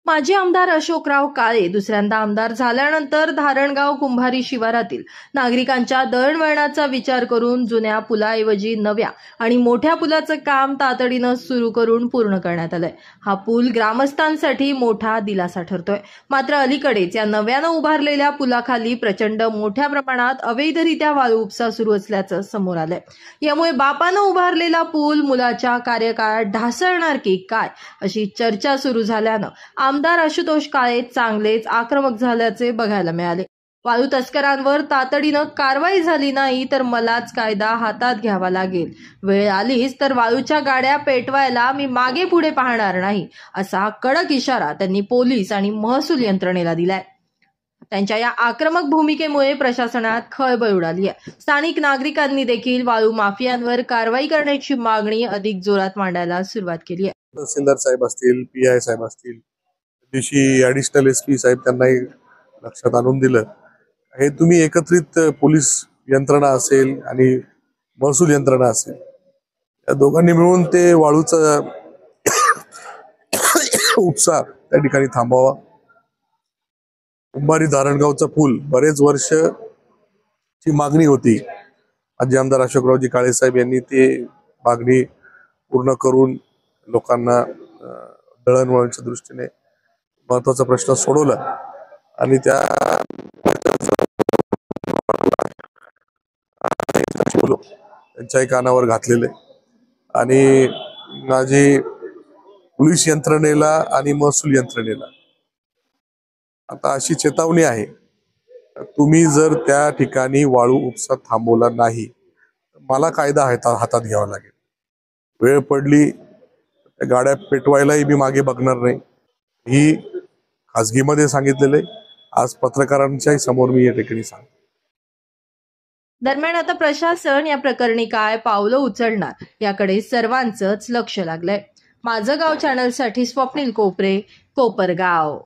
माजी आमदार अशोकराव काळे दुसऱ्यांदा आमदार झाल्यानंतर धारणगाव कुंभारी शिवारातील नागरिकांच्या दळणवळणाचा विचार करून जुन्या पुलाऐवजी नव्या आणि मोठ्या पुलाचं काम तातडीनं सुरू करून पूर्ण करण्यात आलंय। हा पूल ग्रामस्थांसाठी मोठा दिलासा ठरतोय। मात्र अलीकडेच या नव्यानं उभारलेल्या पुलाखाली प्रचंड मोठ्या प्रमाणात अवैधरित्या वाळू उपसा सुरू असल्याचं समोर आलंय। यामुळे बापानं उभारलेला पूल मुलाच्या कार्यकाळात ढासळणार की काय अशी चर्चा सुरू झाल्यानं आमदार आशुतोष काळे चांगलेच आक्रमक झाल्याचे बघायला मिळाले। वाळू तस्करांवर तातडीनं कारवाई झाली नाही तर मलाच कायदा हातात घ्यावा लागेल, वेळ आलीच तर वाळूच्या गाड्या पेटवायला मी मागे पुढे पाहणार नाही, असा कडक इशारा त्यांनी पोलीस आणि महसूल यंत्रणेला दिलाय। त्यांच्या या आक्रमक भूमिकेमुळे प्रशासनात खळबळ उडाली आहे। स्थानिक नागरिकांनी देखील वाळू माफियांवर कारवाई करण्याची मागणी अधिक जोरात मांडायला सुरुवात केली आहे। तहसीलदार साहेब असतील, पीआय साहेब असतील, दिवशी ॲडिशनल एसपी साहेब त्यांनाही लक्षात आणून दिलं। हे तुम्ही एकत्रित पोलीस यंत्रणा असेल आणि महसूल यंत्रणा असेल या दोघांनी मिळून ते वाळूचा उपसा त्या ठिकाणी थांबवावा। कुंभारी धारणगावचा पूल बरेच वर्ष ची मागणी होती। माजी आमदार अशोकरावजी काळे साहेब यांनी ते मागणी पूर्ण करून लोकांना दळणवळणाच्या दृष्टीने महत्वाचा प्रश्न सोडवला आणि त्यांच्याही कानावर घातलेले आणि माझी पोलीस यंत्रणेला आणि महसूल यंत्रणेला आता अशी चेतावणी आहे, तुम्ही जर त्या ठिकाणी वाळू उपसा थांबवला नाही मला कायदा हातात घ्यावा लागेल। वेळ पडली गाड्या पेटवायलाही मी मागे बघणार नाही, ही खासगीमध्ये सांगितलेले आज पत्रकारांच्याही समोर मी या ठिकाणी सांगतो। दरम्यान आता प्रशासन या प्रकरणी काय पावलं उचलणार याकडे सर्वांचंच लक्ष लागलंय। माझं गाव चॅनलसाठी स्वप्नील कोपरे, कोपरगाव।